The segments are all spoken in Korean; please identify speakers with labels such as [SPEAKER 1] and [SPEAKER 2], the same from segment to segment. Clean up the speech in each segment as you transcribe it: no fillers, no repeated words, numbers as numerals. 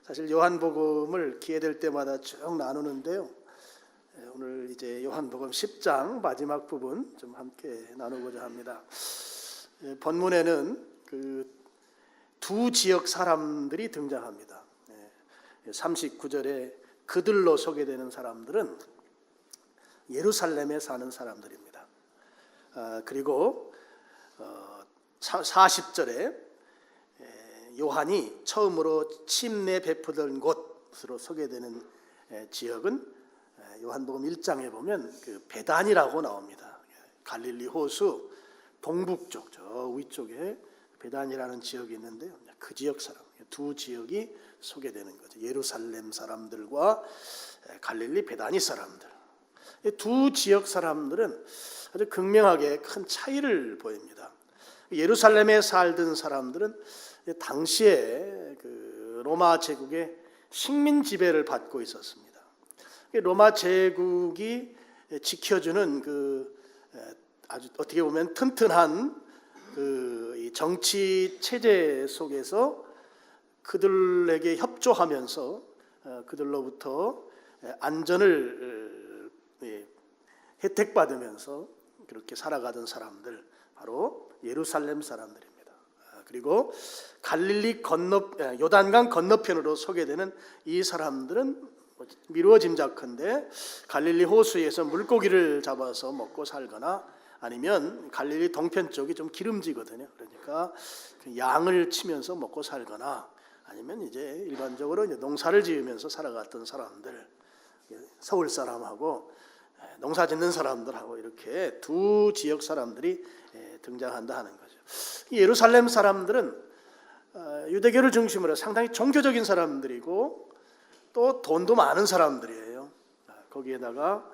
[SPEAKER 1] 사실 요한복음을 기회될 때마다 쭉 나누는데요. 오늘 이제 요한복음 10장 마지막 부분 좀 함께 나누고자 합니다. 본문에는 그 두 지역 사람들이 등장합니다. 39절에 그들로 소개되는 사람들은 예루살렘에 사는 사람들입니다. 그리고 40절에 요한이 처음으로 침례 베푸던 곳으로 소개되는 지역은 요한복음 1장에 보면 그 베단이라고 나옵니다. 갈릴리 호수 동북쪽 저 위쪽에 베단이라는 지역이 있는데요. 그 지역 사람, 두 지역이 소개되는 거죠. 예루살렘 사람들과 갈릴리 베다니 사람들. 두 지역 사람들은 아주 극명하게 큰 차이를 보입니다. 예루살렘에 살던 사람들은 당시에 그 로마 제국의 식민 지배를 받고 있었습니다. 로마 제국이 지켜주는 그 아주 어떻게 보면 튼튼한 그 정치 체제 속에서 그들에게 협조하면서 그들로부터 안전을 혜택받으면서 그렇게 살아가던 사람들, 바로 예루살렘 사람들입니다. 그리고 갈릴리 요단강 건너편으로 소개되는 이 사람들은 미루어 짐작컨대 갈릴리 호수에서 물고기를 잡아서 먹고 살거나 아니면 갈릴리 동편 쪽이 좀 기름지거든요. 그러니까 양을 치면서 먹고 살거나 아니면 이제 일반적으로 이제 농사를 지으면서 살아갔던 사람들, 서울 사람하고 농사 짓는 사람들하고 이렇게 두 지역 사람들이 등장한다 하는 거죠. 예루살렘 사람들은 유대교를 중심으로 상당히 종교적인 사람들이고 또 돈도 많은 사람들이에요. 거기에다가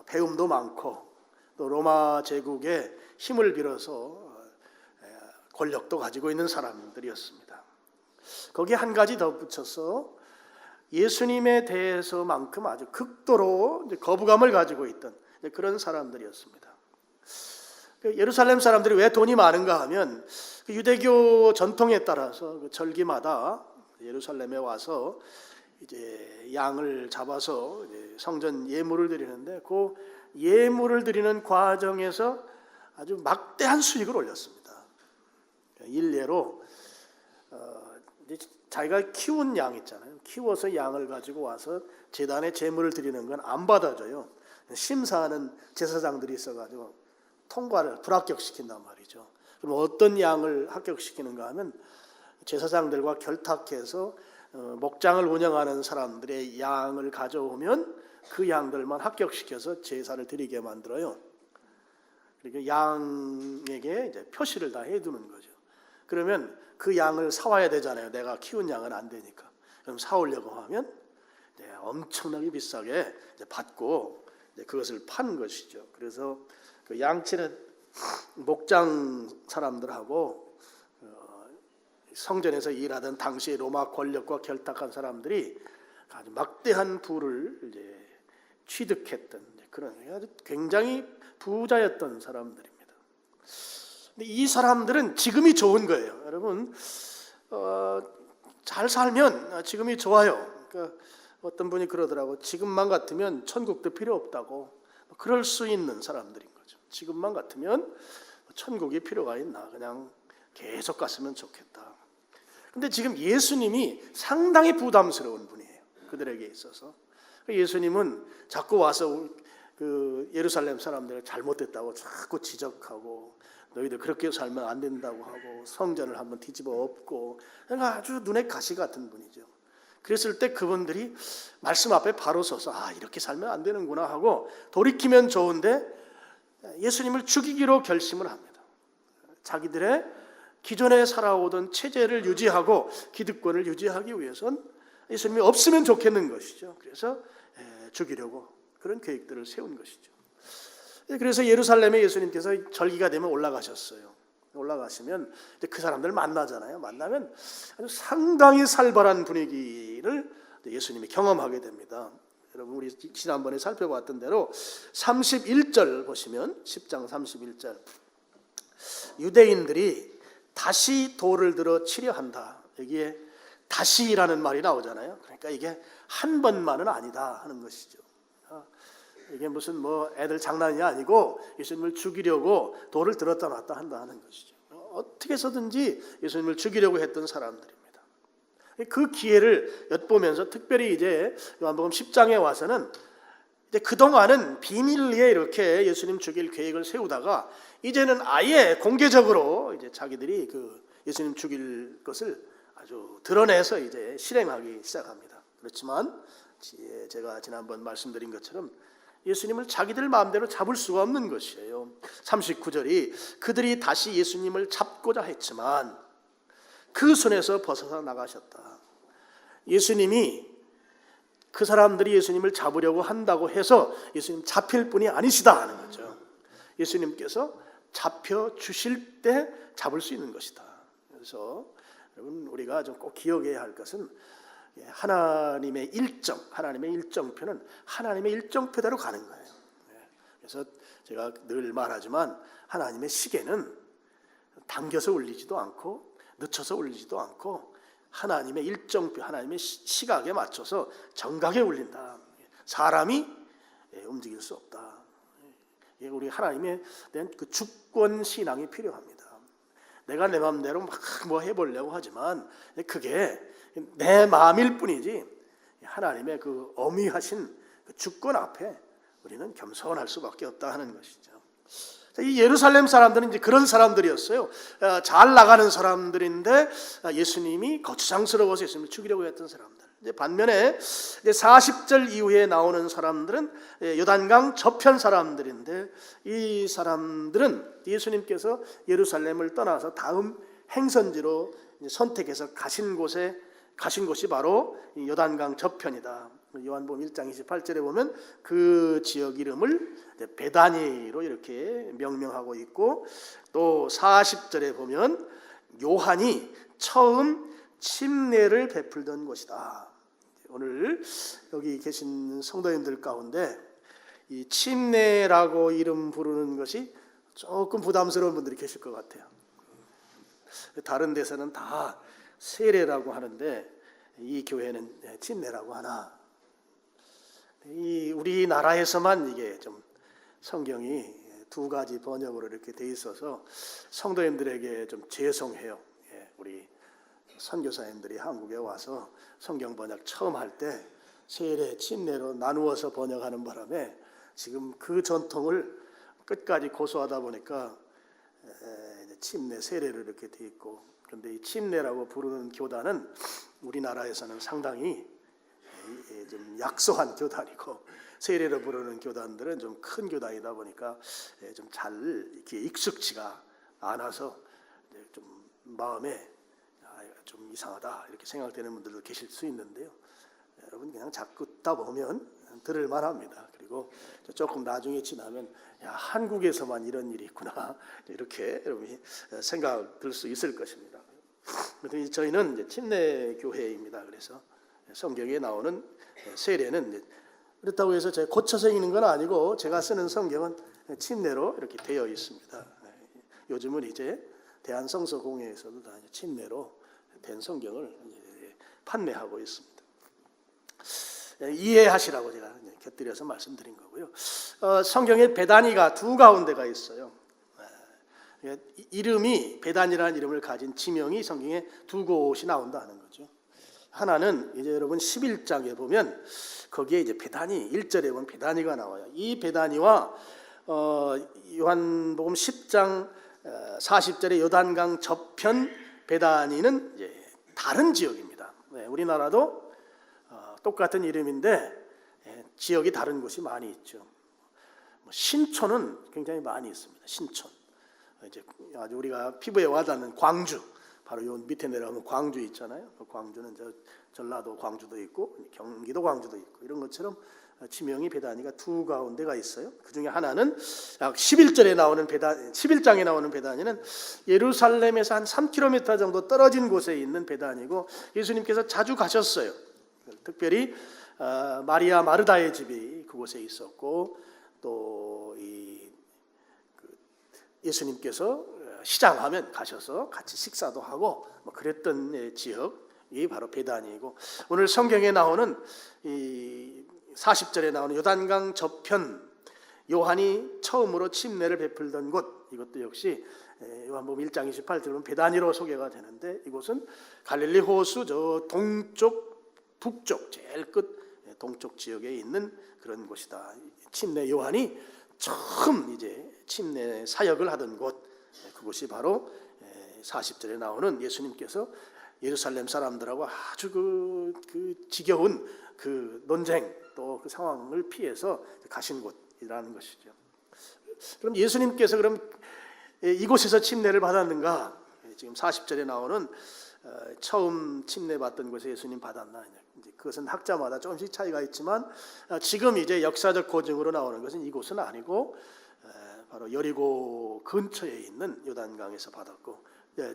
[SPEAKER 1] 배움도 많고 또 로마 제국의 힘을 빌어서 권력도 가지고 있는 사람들이었습니다. 거기에 한 가지 더 붙여서 예수님에 대해서만큼 아주 극도로 거부감을 가지고 있던 그런 사람들이었습니다. 예루살렘 사람들이 왜 돈이 많은가 하면 유대교 전통에 따라서 절기마다 예루살렘에 와서 이제 양을 잡아서 이제 성전 예물을 드리는데 그 예물을 드리는 과정에서 아주 막대한 수익을 올렸습니다. 일례로 자기가 키운 양 있잖아요. 키워서 양을 가지고 와서 제단에 제물을 드리는 건 안 받아줘요. 심사하는 제사장들이 있어가지고 통과를 불합격시킨단 말이죠. 그럼 어떤 양을 합격시키는가 하면 제사장들과 결탁해서 목장을 운영하는 사람들의 양을 가져오면 그 양들만 합격시켜서 제사를 드리게 만들어요. 그러니까 양에게 이제 표시를 다 해두는 거죠. 그러면 그 양을 사와야 되잖아요. 내가 키운 양은 안 되니까. 그럼 사오려고 하면 엄청나게 비싸게 받고 그것을 판 것이죠. 그래서 그 양치는 목장 사람들하고 성전에서 일하던 당시의 로마 권력과 결탁한 사람들이 아주 막대한 부를 이제 취득했던 그런 아주 굉장히 부자였던 사람들입니다. 근데 이 사람들은 지금이 좋은 거예요. 여러분, 잘 살면 지금이 좋아요. 그러니까 어떤 분이 그러더라고. 지금만 같으면 천국도 필요 없다고. 그럴 수 있는 사람들인 거죠. 지금만 같으면 천국이 필요가 있나? 그냥 계속 갔으면 좋겠다. 근데 지금 예수님이 상당히 부담스러운 분이에요. 그들에게 있어서. 예수님은 자꾸 와서 그 예루살렘 사람들을 잘못됐다고 자꾸 지적하고 너희들 그렇게 살면 안 된다고 하고 성전을 한번 뒤집어 엎고 그러니까 아주 눈에 가시 같은 분이죠. 그랬을 때 그분들이 말씀 앞에 바로 서서 이렇게 살면 안 되는구나 하고 돌이키면 좋은데 예수님을 죽이기로 결심을 합니다. 자기들의 기존에 살아오던 체제를 유지하고 기득권을 유지하기 위해선 예수님이 없으면 좋겠는 것이죠. 그래서 죽이려고 그런 계획들을 세운 것이죠. 그래서 예루살렘에 예수님께서 절기가 되면 올라가셨어요. 올라가시면 그 사람들 만나잖아요. 만나면 아주 상당히 살벌한 분위기를 예수님이 경험하게 됩니다. 여러분, 우리 지난번에 살펴봤던 대로 31절 보시면 10장 31절 유대인들이 다시 돌을 들어 치려 한다. 여기에 다시라는 말이 나오잖아요. 그러니까 이게 한 번만은 아니다 하는 것이죠. 이게 무슨 뭐 애들 장난이 아니고 예수님을 죽이려고 돌을 들었다 놨다 한다 하는 것이죠. 어떻게 해서든지 예수님을 죽이려고 했던 사람들입니다. 그 기회를 엿보면서 특별히 이제 요한복음 10장에 와서는 이제 그동안은 비밀리에 이렇게 예수님 죽일 계획을 세우다가 이제는 아예 공개적으로 이제 자기들이 그 예수님 죽일 것을 아주 드러내서 이제 실행하기 시작합니다. 그렇지만 제가 지난번 말씀드린 것처럼 예수님을 자기들 마음대로 잡을 수가 없는 것이에요. 39절이 그들이 다시 예수님을 잡고자 했지만 그 손에서 벗어나 나가셨다. 예수님이 그 사람들이 예수님을 잡으려고 한다고 해서 예수님 잡힐 분이 아니시다 하는 거죠. 예수님께서 잡혀 주실 때 잡을 수 있는 것이다. 그래서 여러분 우리가 좀 꼭 기억해야 할 것은 하나님의 일정표는 하나님의 일정표대로 가는 거예요. 그래서 제가 늘 말하지만 하나님의 시계는 당겨서 울리지도 않고 늦춰서 울리지도 않고 하나님의 일정표, 하나님의 시각에 맞춰서 정각에 울린다. 사람이 움직일 수 없다. 우리 하나님에 대한 그 주권 신앙이 필요합니다. 내가 내 마음대로 막 뭐 해보려고 하지만 그게 내 마음일 뿐이지 하나님의 그 어미하신 그 주권 앞에 우리는 겸손할 수밖에 없다 하는 것이죠. 이 예루살렘 사람들은 이제 그런 사람들이었어요. 잘 나가는 사람들인데 예수님이 거추장스러워서 예수님을 죽이려고 했던 사람들. 이제 반면에 이제 40절 이후에 나오는 사람들은 요단강 저편 사람들인데 이 사람들은 예수님께서 예루살렘을 떠나서 다음 행선지로 선택해서 가신 곳이 바로 요단강 저편이다. 요한복음 1장 28절에 보면 그 지역 이름을 베다니로 이렇게 명명하고 있고 또 40절에 보면 요한이 처음 침례를 베풀던 곳이다. 오늘 여기 계신 성도님들 가운데 이 침례라고 이름 부르는 것이 조금 부담스러운 분들이 계실 것 같아요. 다른 데서는 다 세례라고 하는데 이 교회는 침례라고 하나. 이 우리나라에서만 이게 좀 성경이 두 가지 번역으로 이렇게 돼 있어서 성도님들에게 좀 죄송해요. 우리 선교사님들이 한국에 와서 성경 번역 처음 할 때 세례, 침례로 나누어서 번역하는 바람에 지금 그 전통을 끝까지 고수하다 보니까 침례, 세례로 이렇게 돼 있고, 그런데 이 침례라고 부르는 교단은 우리나라에서는 상당히 좀 약소한 교단이고 세례로 부르는 교단들은 좀 큰 교단이다 보니까 좀 잘 이렇게 익숙지가 않아서 좀 마음에 좀 이상하다 이렇게 생각되는 분들도 계실 수 있는데요. 여러분 그냥 자꾸 듣다 보면 들을 만합니다. 그리고 조금 나중에 지나면 야, 한국에서만 이런 일이 있구나 이렇게 여러분이 생각 들 수 있을 것입니다. 저희는 이제 침례 교회입니다. 그래서 성경에 나오는 세례는 그렇다고 해서 제가 고쳐서 읽는 건 아니고 제가 쓰는 성경은 침례로 이렇게 되어 있습니다. 요즘은 이제 대한성서공회에서도 다 침례로 된 성경을 판매하고 있습니다. 이해하시라고 제가 곁들여서 말씀드린 거고요. 성경에 베다니가 두 가운데가 있어요. 이름이 베다니라는 이름을 가진 지명이 성경에 두 곳이 나온다는 거죠. 하나는 이제 여러분 11장에 보면 거기에 이제 베다니 1절에 보면 베다니가 나와요. 이 베다니와 요한복음 10장 40절의 요단강 저편 베다니는 이제 다른 지역입니다. 우리나라도 똑같은 이름인데 지역이 다른 곳이 많이 있죠. 신촌은 굉장히 많이 있습니다. 신촌. 이제 아주 우리가 피부에 와닿는 광주, 바로 요 밑에 내려가면 광주 있잖아요. 광주는 전라도 광주도 있고 경기도 광주도 있고 이런 것처럼 지명이 베다니가 두 가운데가 있어요. 그 중에 하나는 11장에 나오는 베다니는 예루살렘에서 한 3km 정도 떨어진 곳에 있는 베다니고 예수님께서 자주 가셨어요. 특별히 마리아 마르다의 집이 그곳에 있었고 또 예수님께서 시장하면 가셔서 같이 식사도 하고 뭐 그랬던 지역 이게 바로 베다니이고, 오늘 성경에 나오는 이 40절에 나오는 요단강 저편, 요한이 처음으로 침례를 베풀던 곳, 이것도 역시 요한복음 1장 28절 보면 베다니로 소개가 되는데, 이곳은 갈릴리 호수 저 동쪽, 북쪽 제일 끝 동쪽 지역에 있는 그런 곳이다. 침례 요한이 처음 이제 침례 사역을 하던 곳, 그곳이 바로 40절에 나오는 예수님께서 예루살렘 사람들하고 아주 그 지겨운 그 논쟁 또 그 상황을 피해서 가신 곳이라는 것이죠. 그럼 예수님께서 그럼 이곳에서 침례를 받았는가? 지금 40절에 나오는 처음 침례 받던 곳에 예수님 받았나? 그것은 학자마다 조금씩 차이가 있지만, 지금 이제 역사적 고증으로 나오는 것은 이곳은 아니고 바로 여리고 근처에 있는 요단강에서 받았고,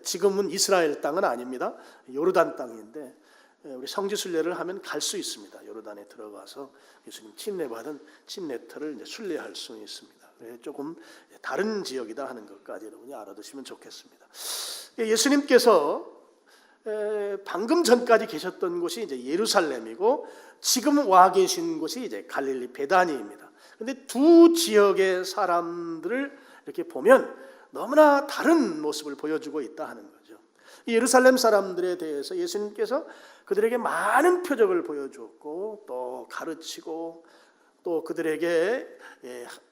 [SPEAKER 1] 지금은 이스라엘 땅은 아닙니다. 요르단 땅인데, 우리 성지순례를 하면 갈 수 있습니다. 요르단에 들어가서 예수님 침례받은 침례터를 이제 순례할 수 있습니다. 조금 다른 지역이다 하는 것까지 여러분이 알아두시면 좋겠습니다. 예수님께서 방금 전까지 계셨던 곳이 이제 예루살렘이고, 지금 와 계신 곳이 이제 갈릴리 베다니입니다. 그런데 두 지역의 사람들을 이렇게 보면 너무나 다른 모습을 보여주고 있다 하는 거죠. 이 예루살렘 사람들에 대해서 예수님께서 그들에게 많은 표적을 보여주었고, 또 가르치고, 또 그들에게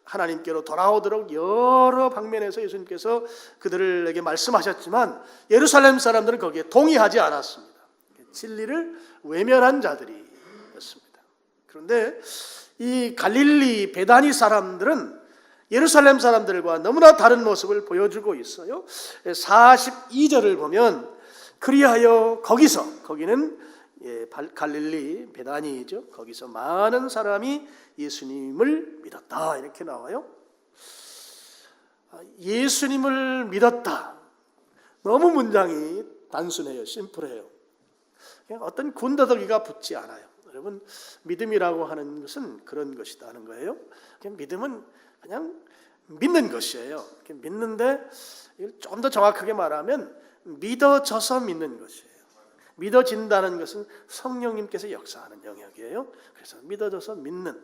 [SPEAKER 1] 하나님께로 돌아오도록 여러 방면에서 예수님께서 그들에게 말씀하셨지만, 예루살렘 사람들은 거기에 동의하지 않았습니다. 진리를 외면한 자들이었습니다. 그런데 이 갈릴리 베다니 사람들은 예루살렘 사람들과 너무나 다른 모습을 보여주고 있어요. 42절을 보면, 그리하여 거기는 갈릴리 베다니이죠. 거기서 많은 사람이 예수님을 믿었다, 이렇게 나와요. 예수님을 믿었다. 너무 문장이 단순해요. 심플해요. 그냥 어떤 군더더기가 붙지 않아요. 여러분, 믿음이라고 하는 것은 그런 것이다 하는 거예요. 그냥 믿음은 그냥 믿는 것이에요. 믿는데 좀 더 정확하게 말하면 믿어져서 믿는 것이에요. 믿어진다는 것은 성령님께서 역사하는 영역이에요. 그래서 믿어져서 믿는,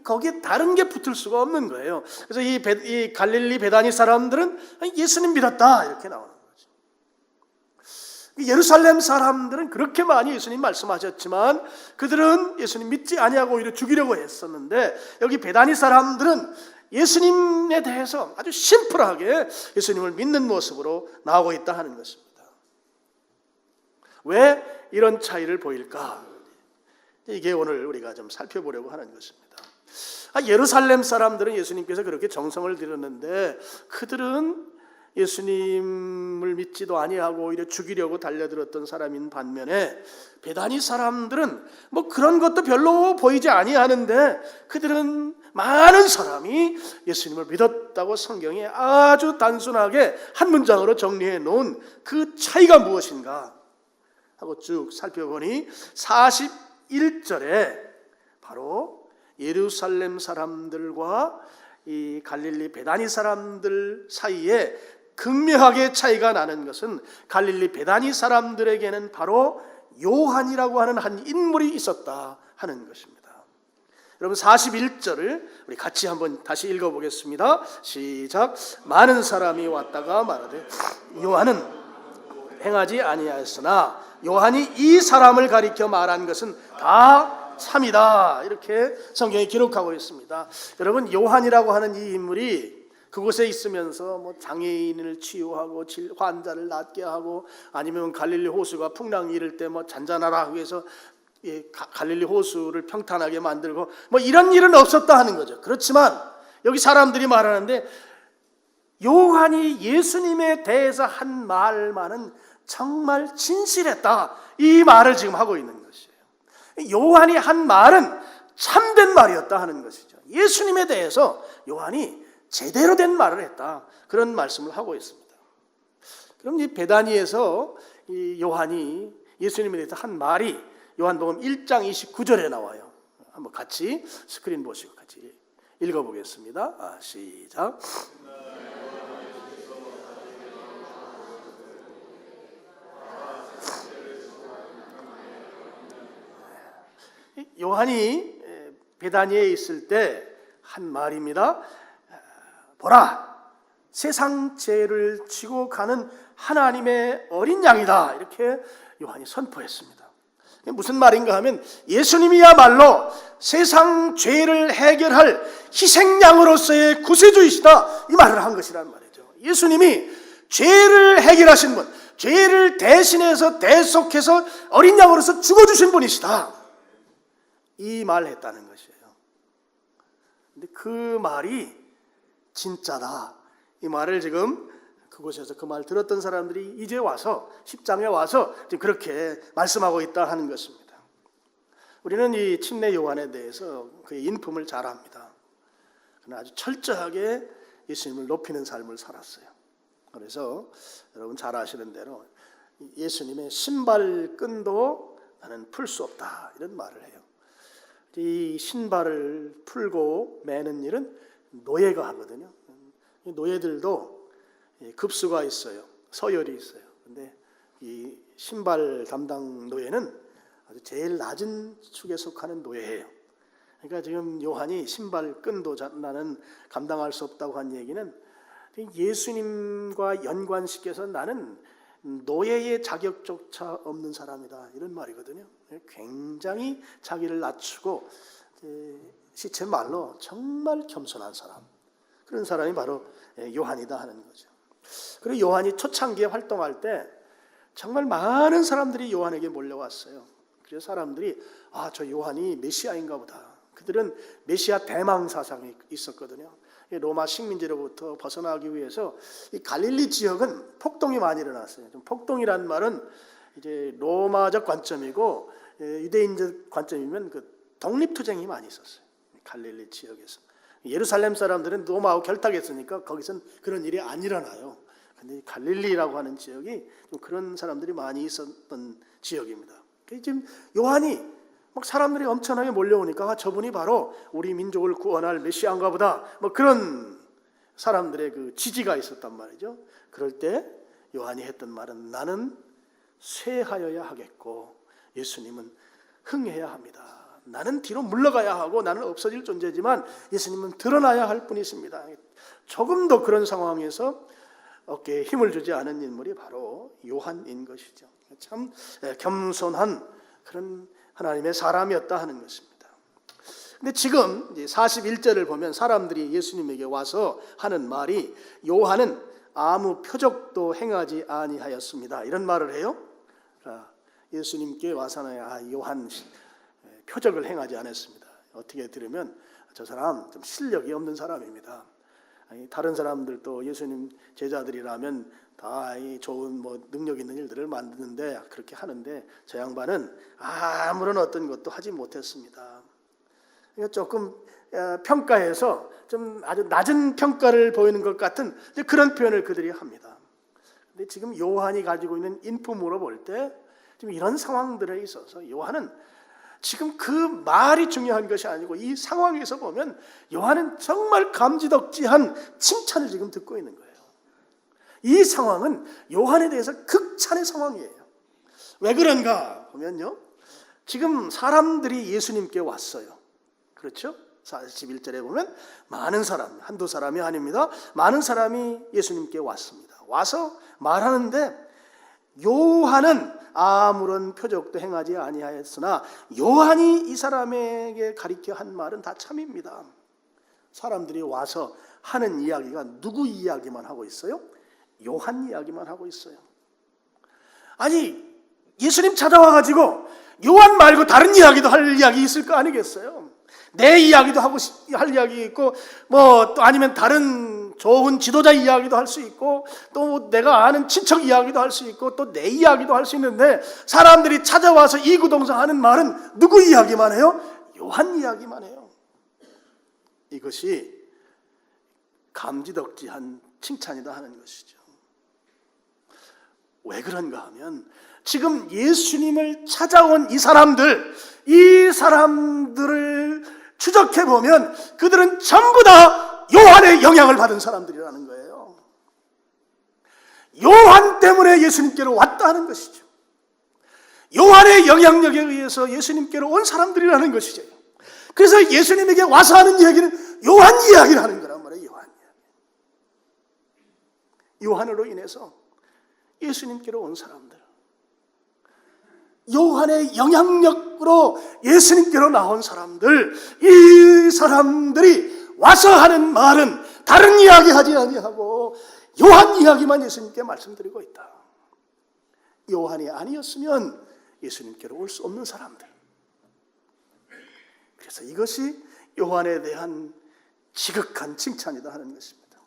[SPEAKER 1] 거기에 다른 게 붙을 수가 없는 거예요. 그래서 이 갈릴리 베다니 사람들은 예수님 믿었다, 이렇게 나오는 거죠. 예루살렘 사람들은 그렇게 많이 예수님 말씀하셨지만 그들은 예수님 믿지 아니하고 오히려 죽이려고 했었는데, 여기 베다니 사람들은 예수님에 대해서 아주 심플하게 예수님을 믿는 모습으로 나오고 있다 하는 것입니다. 왜 이런 차이를 보일까? 이게 오늘 우리가 좀 살펴보려고 하는 것입니다. 예루살렘 사람들은 예수님께서 그렇게 정성을 들였는데, 그들은 예수님을 믿지도 아니하고 오히려 죽이려고 달려들었던 사람인 반면에, 베다니 사람들은 뭐 그런 것도 별로 보이지 아니하는데 그들은 많은 사람이 예수님을 믿었다고 성경에 아주 단순하게 한 문장으로 정리해 놓은 그 차이가 무엇인가 하고 쭉 살펴보니, 41절에 바로 예루살렘 사람들과 이 갈릴리 베다니 사람들 사이에 극명하게 차이가 나는 것은, 갈릴리 베다니 사람들에게는 바로 요한이라고 하는 한 인물이 있었다 하는 것입니다. 여러분, 41절을 우리 같이 한번 다시 읽어보겠습니다. 시작. 많은 사람이 왔다가 말하되 요한은 행하지 아니하였으나 요한이 이 사람을 가리켜 말한 것은 다 참이다, 이렇게 성경에 기록하고 있습니다. 여러분, 요한이라고 하는 이 인물이 그곳에 있으면서 뭐 장애인을 치유하고 환자를 낫게 하고, 아니면 갈릴리 호수가 풍랑이 일을 때 뭐 잔잔하라 해서 갈릴리 호수를 평탄하게 만들고 뭐 이런 일은 없었다 하는 거죠. 그렇지만 여기 사람들이 말하는데, 요한이 예수님에 대해서 한 말만은 정말 진실했다, 이 말을 지금 하고 있는 것이에요. 요한이 한 말은 참된 말이었다 하는 것이죠. 예수님에 대해서 요한이 제대로 된 말을 했다, 그런 말씀을 하고 있습니다. 그럼 이 베다니에서 이 요한이 예수님에 대해서 한 말이 요한복음 1장 29절에 나와요. 한번 같이 스크린 보시고 같이 읽어보겠습니다. 시작. 요한이 베다니에 있을 때 한 말입니다. 보라, 세상 죄를 지고 가는 하나님의 어린 양이다. 이렇게 요한이 선포했습니다. 무슨 말인가 하면 예수님이야말로 세상 죄를 해결할 희생양으로서의 구세주이시다, 이 말을 한 것이란 말이죠. 예수님이 죄를 해결하신 분, 죄를 대신해서 대속해서 어린 양으로서 죽어주신 분이시다, 이 말을 했다는 것이에요. 근데 그 말이 진짜다, 이 말을 지금 그곳에서 그 말 들었던 사람들이 이제 와서 10장에 와서 지금 그렇게 말씀하고 있다 하는 것입니다. 우리는 이 침례 요한에 대해서 그의 인품을 잘 압니다. 그는 아주 철저하게 예수님을 높이는 삶을 살았어요. 그래서 여러분 잘 아시는 대로 예수님의 신발끈도 나는 풀 수 없다, 이런 말을 해요. 이 신발을 풀고 매는 일은 노예가 하거든요. 노예들도 급수가 있어요. 서열이 있어요. 근데 이 신발 담당 노예는 아주 제일 낮은 축에 속하는 노예예요. 그러니까 지금 요한이 신발 끈도 나는 감당할 수 없다고 한 얘기는 예수님과 연관시켜서 나는 노예의 자격조차 없는 사람이다, 이런 말이거든요. 굉장히 자기를 낮추고 시체 말로 정말 겸손한 사람, 그런 사람이 바로 요한이다 하는 거죠. 그리고 요한이 초창기에 활동할 때 정말 많은 사람들이 요한에게 몰려왔어요. 그래서 사람들이 저 요한이 메시아인가 보다. 그들은 메시아 대망 사상이 있었거든요. 로마 식민지로부터 벗어나기 위해서 이 갈릴리 지역은 폭동이 많이 일어났어요. 좀 폭동이란 말은 이제 로마적 관점이고 유대인적 관점이면 그 독립투쟁이 많이 있었어요. 갈릴리 지역에서. 예루살렘 사람들은 로마하고 결탁했으니까 거기선 그런 일이 안 일어나요. 근데 갈릴리라고 하는 지역이 좀 그런 사람들이 많이 있었던 지역입니다. 지금 요한이 막 사람들이 엄청나게 몰려오니까 저분이 바로 우리 민족을 구원할 메시아인가 보다, 뭐 그런 사람들의 그 지지가 있었단 말이죠. 그럴 때 요한이 했던 말은 나는 쇠하여야 하겠고 예수님은 흥해야 합니다. 나는 뒤로 물러가야 하고 나는 없어질 존재지만 예수님은 드러나야 할 분이십니다. 조금도 그런 상황에서 어깨에 힘을 주지 않은 인물이 바로 요한인 것이죠. 참 겸손한 그런 하나님의 사람이었다 하는 것입니다. 근데 지금 41절을 보면 사람들이 예수님에게 와서 하는 말이 요한은 아무 표적도 행하지 아니하였습니다, 이런 말을 해요. 예수님께 와서는 요한 표적을 행하지 않았습니다. 어떻게 들으면 저 사람 좀 실력이 없는 사람입니다. 다른 사람들도 예수님 제자들이라면 다 좋은 능력 있는 일들을 만드는데 그렇게 하는데 저 양반은 아무런 어떤 것도 하지 못했습니다. 그러니까 조금 평가해서 좀 아주 낮은 평가를 보이는 것 같은 그런 표현을 그들이 합니다. 근데 지금 요한이 가지고 있는 인품으로 볼 때 지금 이런 상황들에 있어서 요한은 지금 그 말이 중요한 것이 아니고 이 상황에서 보면 요한은 정말 감지덕지한 칭찬을 지금 듣고 있는 거예요. 이 상황은 요한에 대해서 극찬의 상황이에요. 왜 그런가 보면요, 지금 사람들이 예수님께 왔어요. 그렇죠? 41절에 보면 많은 사람, 한두 사람이 아닙니다. 많은 사람이 예수님께 왔습니다. 와서 말하는데 요한은 아무런 표적도 행하지 아니하였으나 요한이 이 사람에게 가리켜 한 말은 다 참입니다. 사람들이 와서 하는 이야기가 누구 이야기만 하고 있어요? 요한 이야기만 하고 있어요. 아니 예수님 찾아와가지고 요한 말고 다른 이야기도 할 이야기 있을 거 아니겠어요? 내 이야기도 할 이야기 있고 또 아니면 다른 좋은 지도자 이야기도 할 수 있고 또 내가 아는 친척 이야기도 할 수 있고 또 내 이야기도 할 수 있는데 사람들이 찾아와서 이구동성 하는 말은 누구 이야기만 해요? 요한 이야기만 해요. 이것이 감지덕지한 칭찬이다 하는 것이죠. 왜 그런가 하면 지금 예수님을 찾아온 이 사람들을 추적해보면 그들은 전부 다 요한의 영향을 받은 사람들이라는 거예요. 요한 때문에 예수님께로 왔다 하는 것이죠. 요한의 영향력에 의해서 예수님께로 온 사람들이라는 것이죠. 그래서 예수님에게 와서 하는 이야기는 요한 이야기를 하는 거란 말이에요. 요한 이야기. 요한으로 인해서 예수님께로 온 사람들, 요한의 영향력으로 예수님께로 나온 사람들, 이 사람들이 와서 하는 말은 다른 이야기 하지 아니하고 요한 이야기만 예수님께 말씀드리고 있다. 요한이 아니었으면 예수님께로 올 수 없는 사람들. 그래서 이것이 요한에 대한 지극한 칭찬이다 하는 것입니다.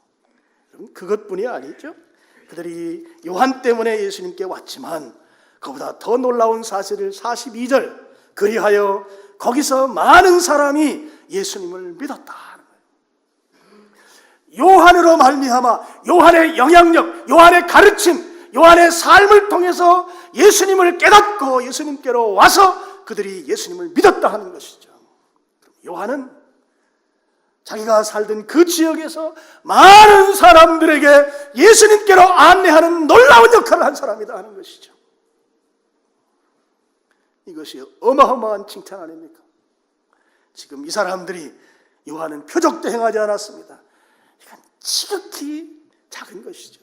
[SPEAKER 1] 그것뿐이 아니죠. 그들이 요한 때문에 예수님께 왔지만 그보다 더 놀라운 사실을 42절, 그리하여 거기서 많은 사람이 예수님을 믿었다. 요한으로 말미암아 요한의 영향력, 요한의 가르침, 요한의 삶을 통해서 예수님을 깨닫고 예수님께로 와서 그들이 예수님을 믿었다 하는 것이죠. 요한은 자기가 살던 그 지역에서 많은 사람들에게 예수님께로 안내하는 놀라운 역할을 한 사람이다 하는 것이죠. 이것이 어마어마한 칭찬 아닙니까? 지금 이 사람들이 요한은 표적도 행하지 않았습니다. 이건 지극히 작은 것이죠.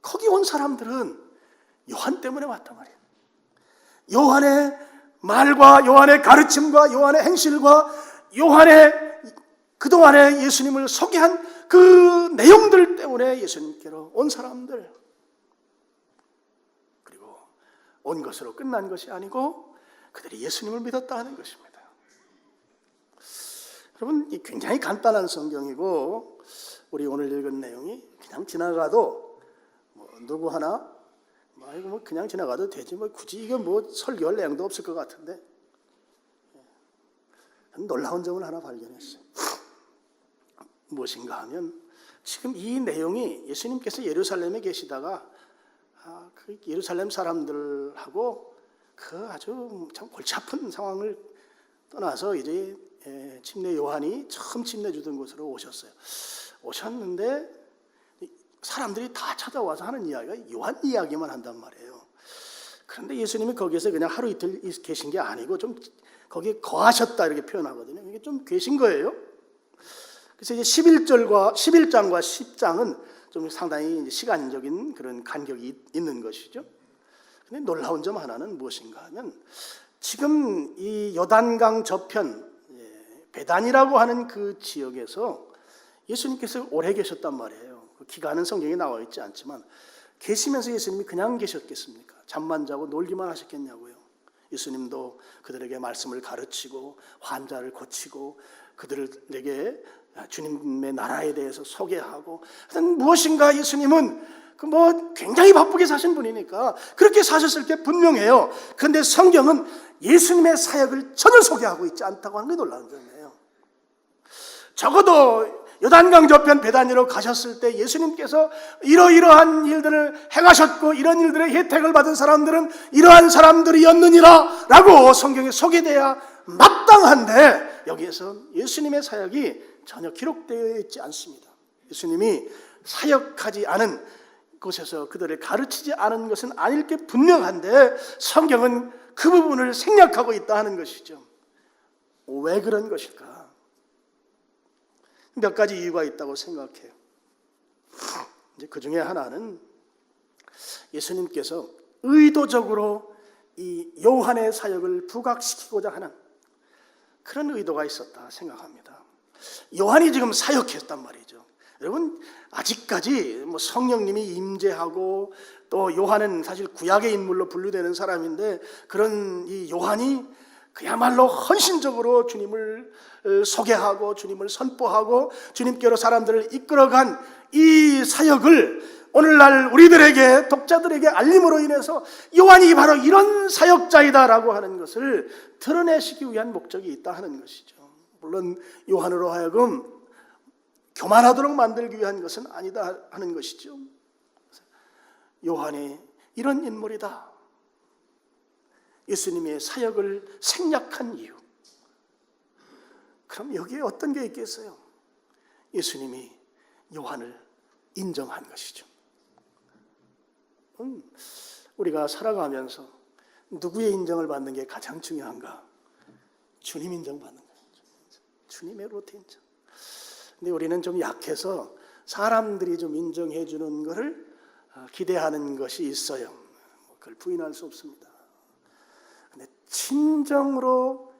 [SPEAKER 1] 거기 온 사람들은 요한 때문에 왔단 말이에요. 요한의 말과 요한의 가르침과 요한의 행실과 요한의 그동안에 예수님을 소개한 그 내용들 때문에 예수님께로 온 사람들, 그리고 온 것으로 끝난 것이 아니고 그들이 예수님을 믿었다 하는 것입니다. 여러분, 이 굉장히 간단한 성경이고 우리 오늘 읽은 내용이 그냥 지나가도 누구 하나 그냥 지나가도 되지 굳이 이게 설교할 내용도 없을 것 같은데 놀라운 점을 하나 발견했어요. 무엇인가 하면 지금 이 내용이 예수님께서 예루살렘에 계시다가 그 예루살렘 사람들하고 그 아주 참 골치 아픈 상황을 떠나서 이제 침례 요한이 처음 침례 주던 곳으로 오셨는데 사람들이 다 찾아와서 하는 이야기가 요한 이야기만 한단 말이에요. 그런데 예수님이 거기에서 그냥 하루 이틀 계신 게 아니고 좀 거기에 거하셨다 이렇게 표현하거든요. 이게 좀 계신 거예요. 그래서 이제 11장과 10장은 좀 상당히 시간적인 그런 간격이 있는 것이죠. 근데 놀라운 점 하나는 무엇인가 하면 지금 이 요단강 저편 베단이라고 하는 그 지역에서 예수님께서 오래 계셨단 말이에요. 그 기간은 성경에 나와 있지 않지만 계시면서 예수님이 그냥 계셨겠습니까? 잠만 자고 놀기만 하셨겠냐고요. 예수님도 그들에게 말씀을 가르치고 환자를 고치고 그들에게 주님의 나라에 대해서 소개하고 하여튼 무엇인가 예수님은 굉장히 바쁘게 사신 분이니까 그렇게 사셨을 게 분명해요. 그런데 성경은 예수님의 사역을 전혀 소개하고 있지 않다고 하는 게 놀라운 점이에요. 적어도 요단강 저편 베다니로 가셨을 때 예수님께서 이러이러한 일들을 행하셨고 이런 일들의 혜택을 받은 사람들은 이러한 사람들이었느니라 라고 성경에 소개돼야 마땅한데 여기에서 예수님의 사역이 전혀 기록되어 있지 않습니다. 예수님이 사역하지 않은 곳에서 그들을 가르치지 않은 것은 아닐 게 분명한데 성경은 그 부분을 생략하고 있다 하는 것이죠. 왜 그런 것일까? 몇 가지 이유가 있다고 생각해요. 이제 그 중에 하나는 예수님께서 의도적으로 이 요한의 사역을 부각시키고자 하는 그런 의도가 있었다 생각합니다. 요한이 지금 사역했단 말이죠. 여러분, 아직까지 성령님이 임재하고 또 요한은 사실 구약의 인물로 분류되는 사람인데 그런 이 요한이 그야말로 헌신적으로 주님을 소개하고 주님을 선포하고 주님께로 사람들을 이끌어간 이 사역을 오늘날 우리들에게 독자들에게 알림으로 인해서 요한이 바로 이런 사역자이다라고 하는 것을 드러내시기 위한 목적이 있다 하는 것이죠. 물론 요한으로 하여금 교만하도록 만들기 위한 것은 아니다 하는 것이죠. 요한이 이런 인물이다. 예수님의 사역을 생략한 이유. 그럼 여기에 어떤 게 있겠어요? 예수님이 요한을 인정한 것이죠. 우리가 살아가면서 누구의 인정을 받는 게 가장 중요한가? 주님 인정받는 거예요. 주님의로부터 인정. 근데 우리는 좀 약해서 사람들이 좀 인정해 주는 것을 기대하는 것이 있어요. 그걸 부인할 수 없습니다. 근데 진정으로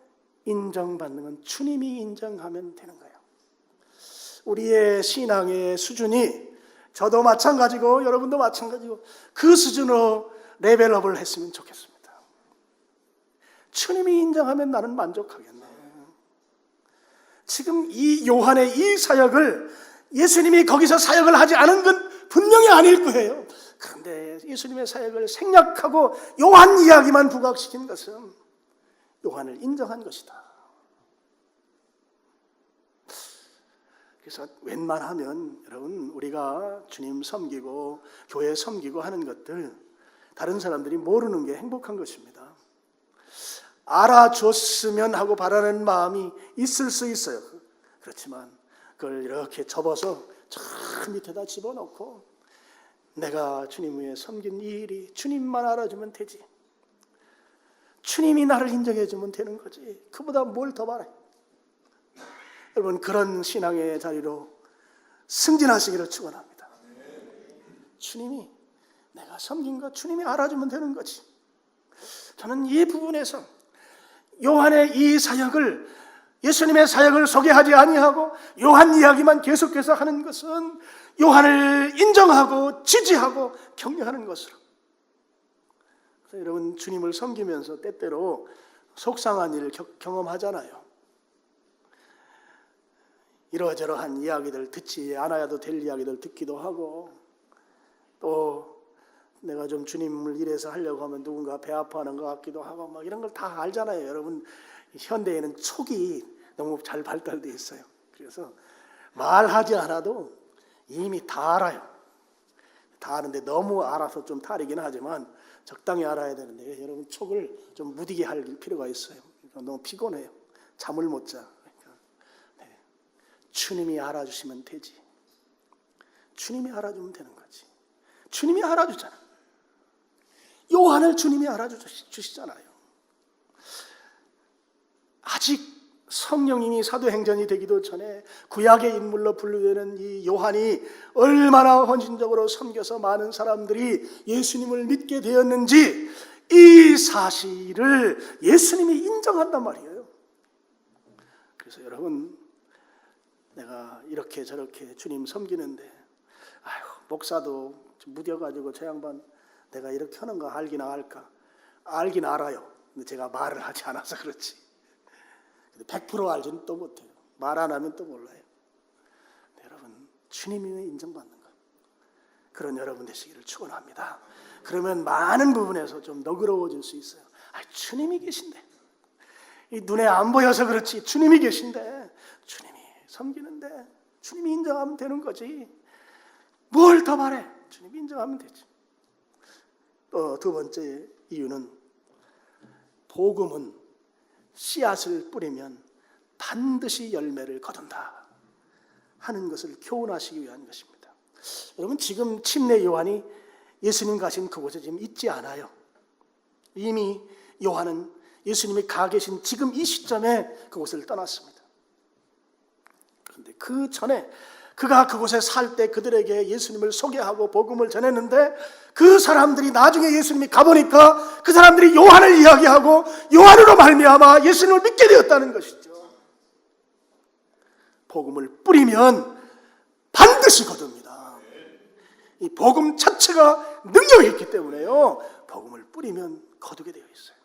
[SPEAKER 1] 인정받는 건 주님이 인정하면 되는 거예요. 우리의 신앙의 수준이 저도 마찬가지고 여러분도 마찬가지고 그 수준으로 레벨업을 했으면 좋겠습니다. 주님이 인정하면 나는 만족하겠네. 지금 이 요한의 이 사역을 예수님이 거기서 사역을 하지 않은 건 분명히 아닐 거예요. 그런데 예수님의 사역을 생략하고 요한 이야기만 부각시킨 것은 요한을 인정한 것이다. 그래서 웬만하면 여러분 우리가 주님 섬기고 교회 섬기고 하는 것들 다른 사람들이 모르는 게 행복한 것입니다. 알아줬으면 하고 바라는 마음이 있을 수 있어요. 그렇지만 그걸 이렇게 접어서 저 밑에다 집어넣고 내가 주님 위에 섬긴 이 일이 주님만 알아주면 되지, 주님이 나를 인정해 주면 되는 거지, 그보다 뭘 더 바래. 여러분 그런 신앙의 자리로 승진하시기를 축원합니다. 주님이 내가 섬긴 것 주님이 알아주면 되는 거지. 저는 이 부분에서 요한의 이 사역을, 예수님의 사역을 소개하지 아니하고 요한 이야기만 계속해서 하는 것은 요한을 인정하고 지지하고 격려하는 것으로. 그래서 여러분 주님을 섬기면서 때때로 속상한 일을 경험하잖아요. 이러저러한 이야기들 듣지 않아야도 될 이야기들 듣기도 하고, 또 내가 좀 주님을 이래서 하려고 하면 누군가 배 아파하는 것 같기도 하고 막 이런 걸 다 알잖아요. 여러분 현대에는 촉이 너무 잘 발달되어 있어요. 그래서 말하지 않아도 이미 다 알아요. 다 아는데 너무 알아서 좀 탈이긴 하지만 적당히 알아야 되는데 여러분 촉을 좀 무디게 할 필요가 있어요. 너무 피곤해요. 잠을 못 자. 주님이 알아주시면 되지. 주님이 알아주면 되는 거지. 주님이 알아주잖아. 요한을 주님이 알아주시잖아요. 아직 성령님이 사도행전이 되기도 전에 구약의 인물로 분류되는 이 요한이 얼마나 헌신적으로 섬겨서 많은 사람들이 예수님을 믿게 되었는지 이 사실을 예수님이 인정한단 말이에요. 그래서 여러분 내가 이렇게 저렇게 주님 섬기는데 아유 목사도 무뎌가지고 저 양반 내가 이렇게 하는 거 알기나 알까? 알긴 알아요. 근데 제가 말을 하지 않아서 그렇지. 100% 알지는 또 못해요. 말 안 하면 또 몰라요. 여러분 주님이 인정받는 것, 그런 여러분 되시기를 축원합니다. 그러면 많은 부분에서 좀 너그러워질 수 있어요. 주님이 계신데, 이 눈에 안 보여서 그렇지 주님이 계신데, 주님이 섬기는데 주님이 인정하면 되는 거지. 뭘 더 바래? 주님이 인정하면 되지. 또 두 번째 이유는 복음은 씨앗을 뿌리면 반드시 열매를 거둔다 하는 것을 교훈하시기 위한 것입니다. 여러분 지금 침례 요한이 예수님 가신 그곳에 지금 있지 않아요. 이미 요한은 예수님이 가 계신 지금 이 시점에 그곳을 떠났습니다. 그런데 그 전에 그가 그곳에 살 때 그들에게 예수님을 소개하고 복음을 전했는데 그 사람들이 나중에 예수님이 가보니까 그 사람들이 요한을 이야기하고 요한으로 말미암아 예수님을 믿게 되었다는 것이죠. 복음을 뿌리면 반드시 거둡니다. 이 복음 자체가 능력이 있기 때문에요. 복음을 뿌리면 거두게 되어 있어요.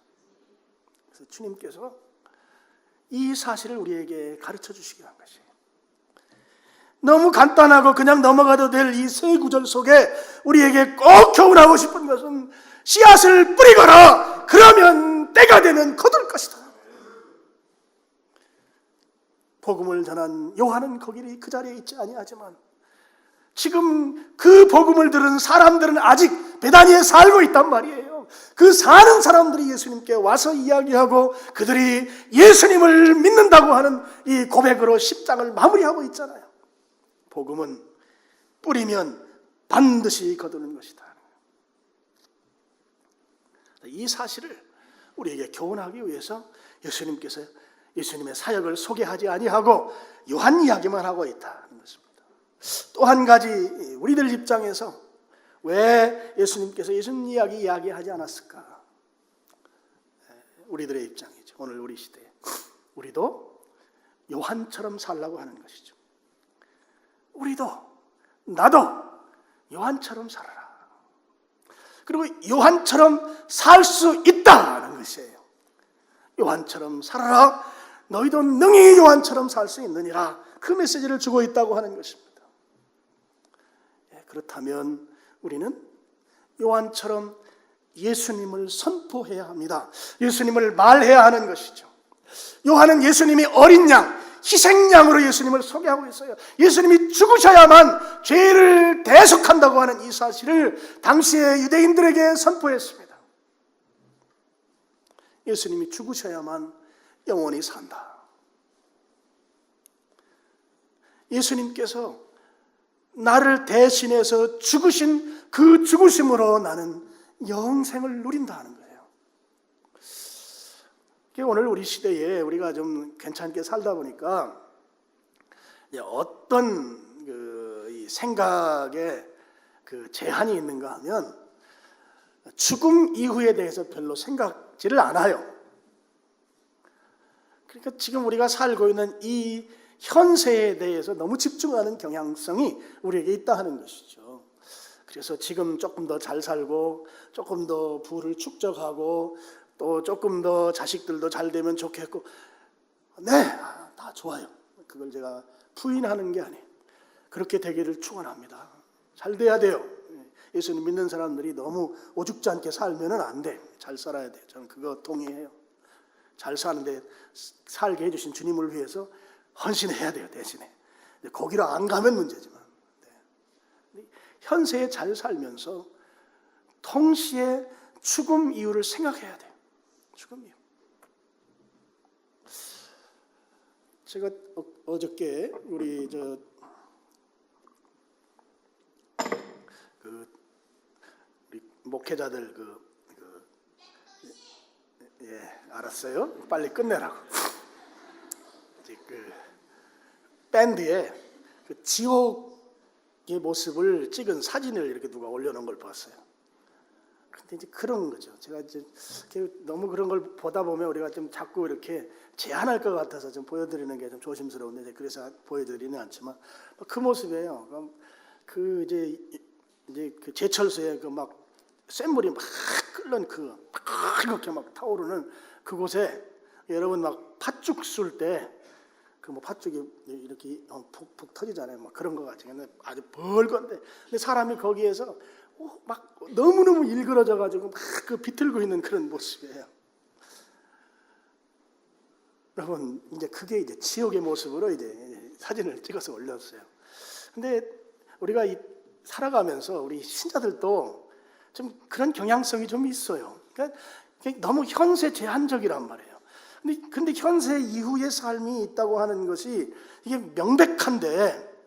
[SPEAKER 1] 그래서 주님께서 이 사실을 우리에게 가르쳐 주시기 위한 것이에요. 너무 간단하고 그냥 넘어가도 될 이 세 구절 속에 우리에게 꼭 교훈하고 싶은 것은 씨앗을 뿌리거라. 그러면 때가 되면 거둘 것이다. 복음을 전한 요한은 거기 그 자리에 있지 아니하지만 지금 그 복음을 들은 사람들은 아직 베다니에 살고 있단 말이에요. 그 사는 사람들이 예수님께 와서 이야기하고 그들이 예수님을 믿는다고 하는 이 고백으로 10장을 마무리하고 있잖아요. 복음은 뿌리면 반드시 거두는 것이다. 이 사실을 우리에게 교훈하기 위해서 예수님께서 예수님의 사역을 소개하지 아니하고 요한 이야기만 하고 있다는 것입니다. 또 한 가지 우리들 입장에서 왜 예수님께서 예수님 이야기 이야기하지 않았을까? 우리들의 입장이죠. 오늘 우리 시대에 우리도 요한처럼 살라고 하는 것이죠. 우리도 나도 요한처럼 살아라. 그리고 요한처럼 살 수 있다는 것이에요. 요한처럼 살아라. 너희도 능히 요한처럼 살 수 있느니라. 그 메시지를 주고 있다고 하는 것입니다. 그렇다면 우리는 요한처럼 예수님을 선포해야 합니다. 예수님을 말해야 하는 것이죠. 요한은 예수님이 어린 양, 희생양으로 예수님을 소개하고 있어요. 예수님이 죽으셔야만 죄를 대속한다고 하는 이 사실을 당시의 유대인들에게 선포했습니다. 예수님이 죽으셔야만 영원히 산다. 예수님께서 나를 대신해서 죽으신 그 죽으심으로 나는 영생을 누린다는 거예요. 오늘 우리 시대에 우리가 좀 괜찮게 살다 보니까 어떤 생각에 제한이 있는가 하면 죽음 이후에 대해서 별로 생각지를 않아요. 그러니까 지금 우리가 살고 있는 이 현세에 대해서 너무 집중하는 경향성이 우리에게 있다 하는 것이죠. 그래서 지금 조금 더 잘 살고 조금 더 부를 축적하고 또 조금 더 자식들도 잘 되면 좋겠고, 네, 다 좋아요. 그걸 제가 부인하는 게 아니에요. 그렇게 되기를 축원합니다. 잘 돼야 돼요. 예수님 믿는 사람들이 너무 오죽지 않게 살면은 안 돼. 잘 살아야 돼요. 저는 그거 동의해요. 잘 사는데 살게 해주신 주님을 위해서 헌신해야 돼요. 대신에 거기로 안 가면 문제지만, 현세에 잘 살면서 동시에 죽음 이유를 생각해야 돼요. 죽음 이유. 제가 어저께 우리 우리 목회자들 알았어요. 빨리 끝내라고. 밴드에 지옥의 모습을 찍은 사진을 이렇게 누가 올려놓은 걸 봤어요. 근데 이제 그런 거죠. 제가 이제 너무 그런 걸 보다 보면 우리가 좀 자꾸 이렇게 제한할 것 같아서 좀 보여드리는 게 좀 조심스러운데, 그래서 보여드리는 않지만 그 모습이에요. 이제 그 제철소에 막 쇳물이 막 끓는 이렇게 막 타오르는 그곳에 여러분 막 팥죽 술 때 뭐 팥죽이 이렇게 푹푹 터지잖아요. 막 그런 거 같이 아주 벌건데, 근데 사람이 거기에서 막 너무너무 일그러져 가지고 막 비틀고 있는 그런 모습이에요. 여러분, 이제 그게 이제 지옥의 모습으로 이제 사진을 찍어서 올렸어요. 근데 우리가 살아가면서 우리 신자들도 좀 그런 경향성이 좀 있어요. 그러니까 너무 현세 제한적이란 말이에요. 근데 현세 이후의 삶이 있다고 하는 것이 이게 명백한데,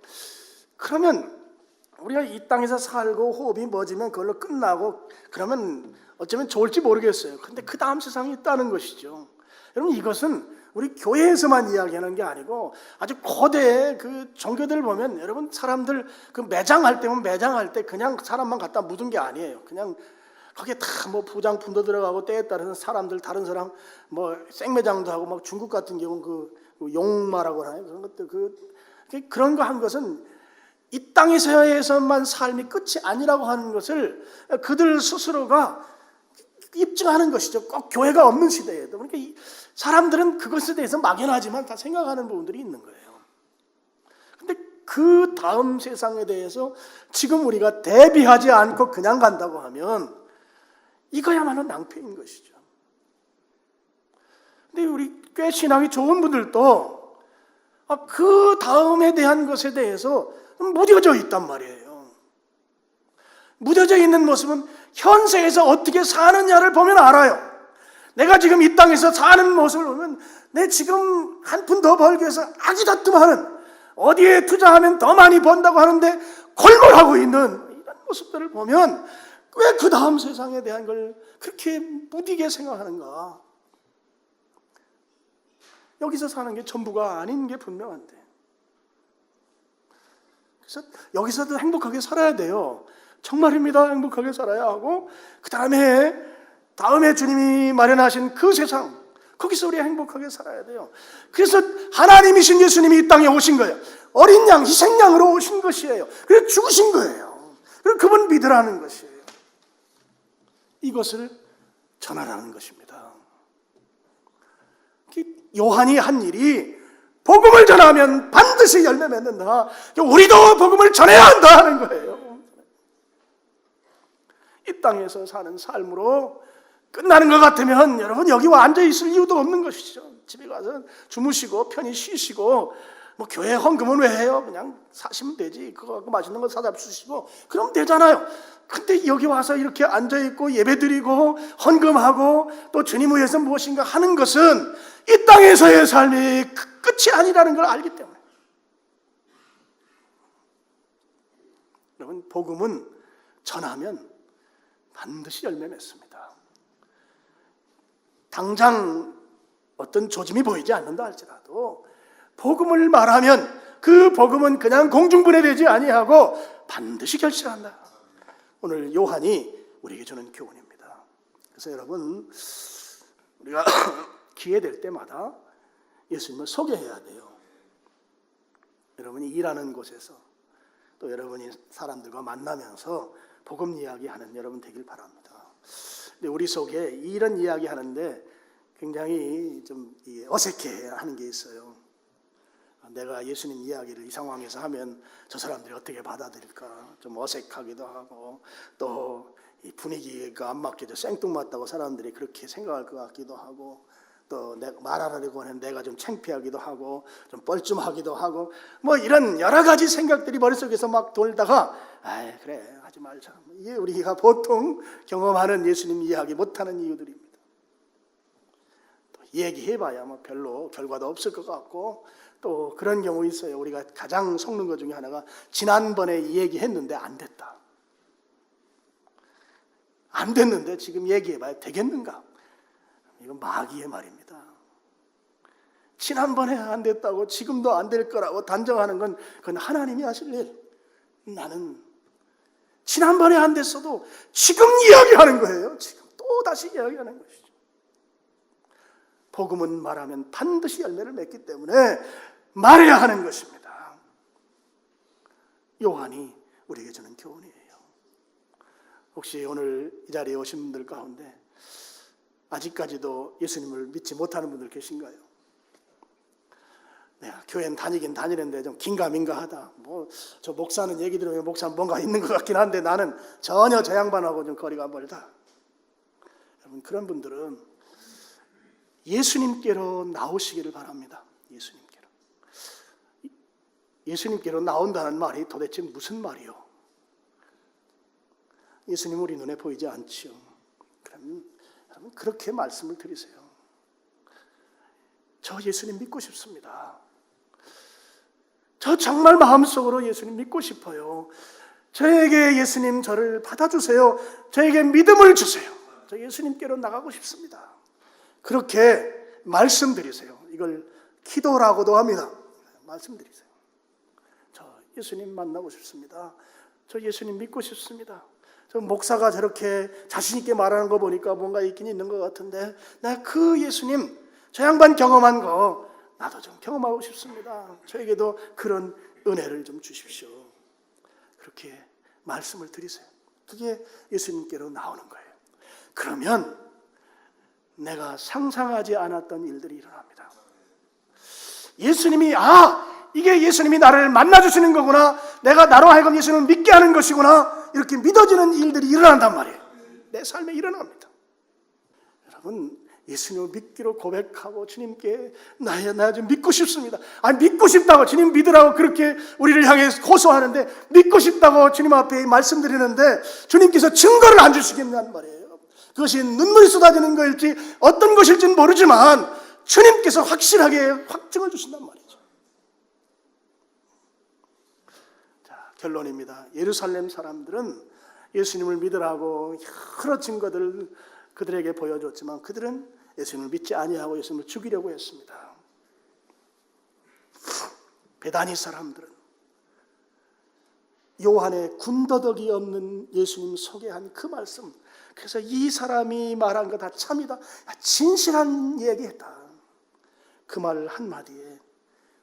[SPEAKER 1] 그러면 우리가 이 땅에서 살고 호흡이 멎으면 그걸로 끝나고 그러면 어쩌면 좋을지 모르겠어요. 근데 그 다음 세상이 있다는 것이죠. 여러분, 이것은 우리 교회에서만 이야기하는 게 아니고 아주 거대 그 종교들 보면, 여러분, 사람들 그 매장할 때면 매장할 때 그냥 사람만 갖다 묻은 게 아니에요. 그냥 거기에 다 뭐 부장품도 들어가고 때에 따라서 사람들, 다른 사람 뭐 생매장도 하고, 막 중국 같은 경우는 그 용마라고 하나요? 그런 것들 그런 거 한 것은 이 땅에서만 삶이 끝이 아니라고 하는 것을 그들 스스로가 입증하는 것이죠. 꼭 교회가 없는 시대에도. 그러니까 이 사람들은 그것에 대해서 막연하지만 다 생각하는 부분들이 있는 거예요. 근데 그 다음 세상에 대해서 지금 우리가 대비하지 않고 그냥 간다고 하면 이거야말로 낭패인 것이죠. 근데 우리 꽤 신앙이 좋은 분들도 그 다음에 대한 것에 대해서 무뎌져 있단 말이에요. 무뎌져 있는 모습은 현세에서 어떻게 사느냐를 보면 알아요. 내가 지금 이 땅에서 사는 모습을 보면 내 지금 한 푼 더 벌기 위해서 아기다툼하는, 어디에 투자하면 더 많이 번다고 하는데 골몰하고 있는 이런 모습들을 보면 왜 그 다음 세상에 대한 걸 그렇게 무디게 생각하는가? 여기서 사는 게 전부가 아닌 게 분명한데. 그래서 여기서도 행복하게 살아야 돼요. 정말입니다. 행복하게 살아야 하고, 그 다음에 주님이 마련하신 그 세상, 거기서 우리 행복하게 살아야 돼요. 그래서 하나님이신 예수님이 이 땅에 오신 거예요. 어린 양, 희생양으로 오신 것이에요. 그래서 죽으신 거예요. 그리고 그분 믿으라는 것이에요. 이것을 전하라는 것입니다. 요한이 한 일이 복음을 전하면 반드시 열매 맺는다. 우리도 복음을 전해야 한다 하는 거예요. 이 땅에서 사는 삶으로 끝나는 것 같으면 여러분 여기 와 앉아 있을 이유도 없는 것이죠. 집에 가서 주무시고 편히 쉬시고, 뭐 교회 헌금은 왜 해요? 그냥 사시면 되지. 그거 갖고 맛있는 거 사다 주시고 그럼 되잖아요. 근데 여기 와서 이렇게 앉아 있고 예배드리고 헌금하고 또 주님 위해서 무엇인가 하는 것은 이 땅에서의 삶이 끝이 아니라는 걸 알기 때문에. 여러분, 복음은 전하면 반드시 열매 맺습니다. 당장 어떤 조짐이 보이지 않는다 할지라도 복음을 말하면 그 복음은 그냥 공중분해되지 아니하고 반드시 결실한다. 오늘 요한이 우리에게 주는 교훈입니다. 그래서 여러분, 우리가 기회 될 때마다 예수님을 소개해야 돼요. 여러분이 일하는 곳에서 또 여러분이 사람들과 만나면서 복음 이야기하는 여러분 되길 바랍니다. 근데 우리 속에 이런 이야기 하는데 굉장히 좀 어색해하는 게 있어요. 내가 예수님 이야기를 이 상황에서 하면 저 사람들이 어떻게 받아들일까 좀 어색하기도 하고, 또 이 분위기가 안 맞게 생뚱맞다고 사람들이 그렇게 생각할 것 같기도 하고, 또 내가 말하려고 하는 내가 좀 창피하기도 하고 좀 뻘쭘하기도 하고, 뭐 이런 여러 가지 생각들이 머릿속에서 막 돌다가 아 그래 하지 말자. 이게 우리가 보통 경험하는 예수님 이야기 못하는 이유들입니다. 또 얘기해봐야 뭐 별로 결과도 없을 것 같고, 또 그런 경우 있어요. 우리가 가장 속는 것 중에 하나가 지난번에 이 얘기했는데 안 됐다. 안 됐는데 지금 얘기해봐야 되겠는가? 이건 마귀의 말입니다. 지난번에 안 됐다고 지금도 안 될 거라고 단정하는 건 그건 하나님이 하실 일. 나는 지난번에 안 됐어도 지금 이야기하는 거예요. 지금 또 다시 이야기하는 것이죠. 복음은 말하면 반드시 열매를 맺기 때문에 말해야 하는 것입니다. 요한이 우리에게 주는 교훈이에요. 혹시 오늘 이 자리에 오신 분들 가운데 아직까지도 예수님을 믿지 못하는 분들 계신가요? 내가 교회는 다니긴 다니는데 좀 긴가민가하다. 뭐 저 목사는 얘기 들으면 목사는 뭔가 있는 것 같긴 한데 나는 전혀 저 양반하고 좀 거리가 멀다. 여러분, 그런 분들은 예수님께로 나오시기를 바랍니다. 예수님께로 나온다는 말이 도대체 무슨 말이요? 예수님 우리 눈에 보이지 않지요. 그럼 여러분 그렇게 말씀을 드리세요. 저 예수님 믿고 싶습니다. 저 정말 마음속으로 예수님 믿고 싶어요. 저에게 예수님 저를 받아주세요. 저에게 믿음을 주세요. 저 예수님께로 나가고 싶습니다. 그렇게 말씀드리세요. 이걸 기도라고도 합니다. 말씀드리세요. 저 예수님 만나고 싶습니다. 저 예수님 믿고 싶습니다. 저 목사가 저렇게 자신 있게 말하는 거 보니까 뭔가 있긴 있는 것 같은데 나 그 예수님, 저 양반 경험한 거 나도 좀 경험하고 싶습니다. 저에게도 그런 은혜를 좀 주십시오. 그렇게 말씀을 드리세요. 그게 예수님께로 나오는 거예요. 그러면 내가 상상하지 않았던 일들이 일어납니다. 예수님이 이게 예수님이 나를 만나주시는 거구나, 내가 나로 하여금 예수님을 믿게 하는 것이구나, 이렇게 믿어지는 일들이 일어난단 말이에요. 내 삶에 일어납니다. 여러분, 예수님을 믿기로 고백하고 주님께 나 좀 믿고 싶습니다. 믿고 싶다고 주님 믿으라고 그렇게 우리를 향해 호소하는데, 믿고 싶다고 주님 앞에 말씀드리는데 주님께서 증거를 안 주시겠냐는 말이에요. 그것이 눈물이 쏟아지는 것일지 어떤 것일지는 모르지만 주님께서 확실하게 확증을 주신단 말이죠. 자, 결론입니다. 예루살렘 사람들은 예수님을 믿으라고 여러 증거들을 그들에게 보여줬지만 그들은 예수님을 믿지 아니하고 예수님을 죽이려고 했습니다. 베다니 사람들은 요한의 군더더기 없는 예수님 소개한 그 말씀, 그래서 이 사람이 말한 거 다 참이다, 진실한 얘기했다, 그 말 한마디에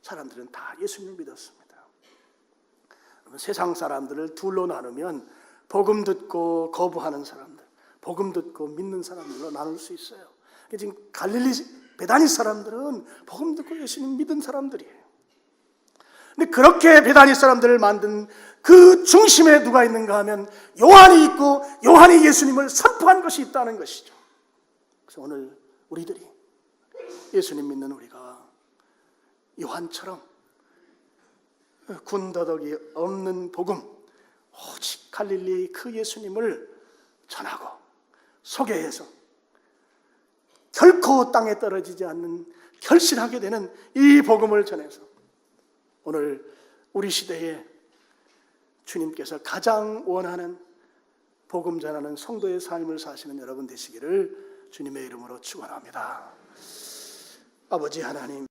[SPEAKER 1] 사람들은 다 예수님을 믿었습니다. 세상 사람들을 둘로 나누면 복음 듣고 거부하는 사람들, 복음 듣고 믿는 사람들로 나눌 수 있어요. 지금 갈릴리 베다니 사람들은 복음 듣고 예수님 믿은 사람들이에요. 근데 그렇게 베다니 사람들을 만든 그 중심에 누가 있는가 하면 요한이 있고, 요한이 예수님을 선포한 것이 있다는 것이죠. 그래서 오늘 우리들이, 예수님 믿는 우리가 요한처럼 군더더기 없는 복음, 오직 갈릴리 그 예수님을 전하고 소개해서 결코 땅에 떨어지지 않는 결실하게 되는 이 복음을 전해서 오늘 우리 시대에 주님께서 가장 원하는 복음 전하는 성도의 삶을 사시는 여러분 되시기를 주님의 이름으로 축원합니다. 아버지 하나님,